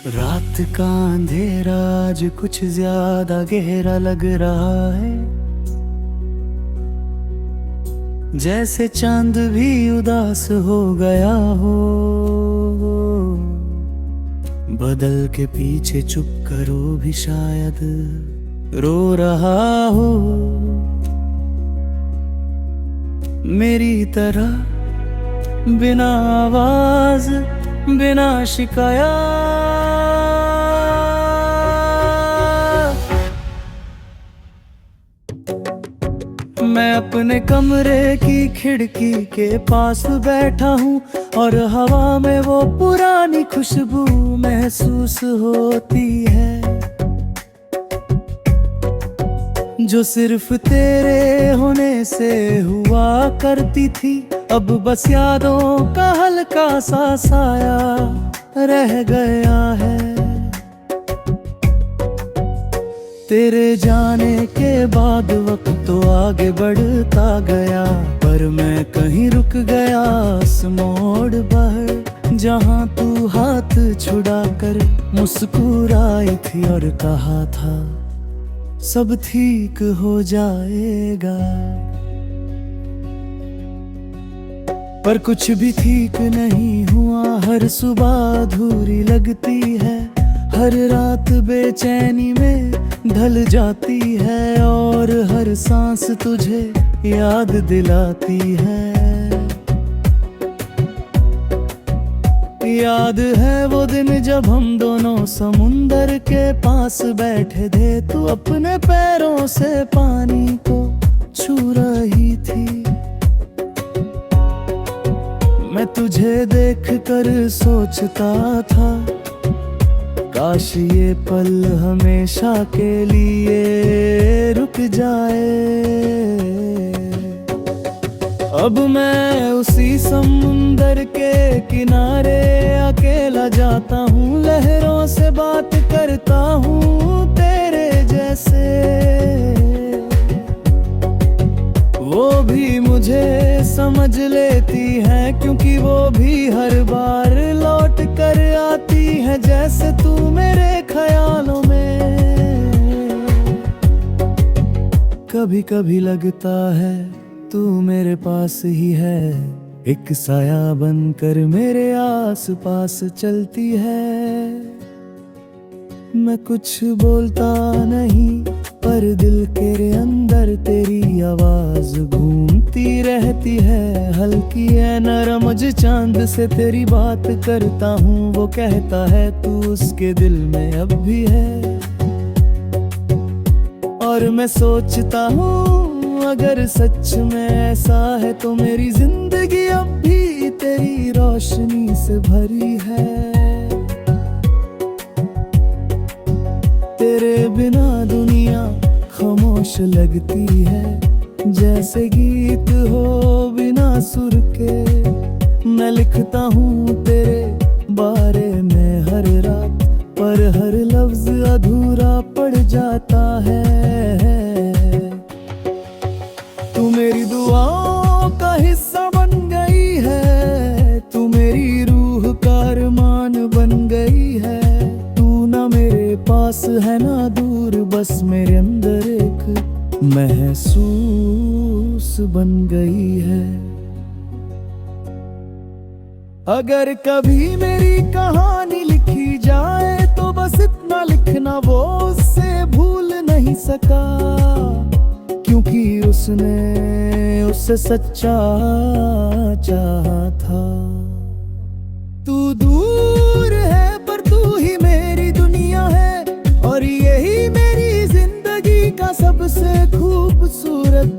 रात का अंधेरा आज कुछ ज्यादा गहरा लग रहा है, जैसे चांद भी उदास हो गया हो। बदल के पीछे चुप करो भी शायद रो रहा हो, मेरी तरह बिना आवाज बिना शिकायत। मैं अपने कमरे की खिड़की के पास बैठा हूँ और हवा में वो पुरानी खुशबू महसूस होती है, जो सिर्फ तेरे होने से हुआ करती थी। अब बस यादों का हल्का सा साया रह गया है। तेरे जाने के बाद वक्त तो आगे बढ़ता गया, पर मैं कहीं रुक गया उस मोड़ पर, जहाँ तू हाथ छुड़ा कर मुस्कुराई थी और कहा था सब ठीक हो जाएगा। पर कुछ भी ठीक नहीं हुआ, हर सुबह अधूरी लगती है, हर रात बेचैनी में ढल जाती है, और हर सांस तुझे याद दिलाती है। याद है वो दिन जब हम दोनों समुंदर के पास बैठे थे, तू अपने पैरों से पानी को छू रही थी। मैं तुझे देखकर सोचता था काश ये पल हमेशा के लिए रुक जाए। अब मैं उसी समुंदर के किनारे अकेला जाता हूँ, लहरों से बात करता हूँ तेरे जैसे। वो भी मुझे समझ लेती है, क्योंकि वो भी हर बार लौट कर आती है, जैसे तू मेरे ख्यालों में। कभी कभी लगता है तू मेरे पास ही है, एक साया बनकर मेरे आस पास चलती है। मैं कुछ बोलता नहीं, पर दिल के अंदर तेरी आवाज घूमती रहती है, हल्की है नरम। मुझे चांद से तेरी बात करता हूँ, वो कहता है तू उसके दिल में अब भी है। और मैं सोचता हूँ अगर सच में ऐसा है, तो मेरी जिंदगी अब भी तेरी रोशनी से भरी है। तेरे बिना दुनिया खामोश लगती है, जैसे गीत हो बिना सुर के। मैं लिखता हूँ तेरे बारे में हर रात, पर हर लफ्ज अधूरा पड़ जाता है। तू मेरी दुआओं का हिस्सा बन गई है, तू मेरी रूह का अरमान बन गई है। तू ना मेरे पास है ना दूर, बस मेरे अंदर एक महसूस बन गई है। अगर कभी मेरी कहानी लिखी जाए, तो बस इतना लिखना वो उससे भूल नहीं सका, क्योंकि उसने उससे सच्चा चाहा था। तू दूर है पर तू ही मेरी दुनिया है, और यही मेरी जिंदगी का सबसे खूबसूरत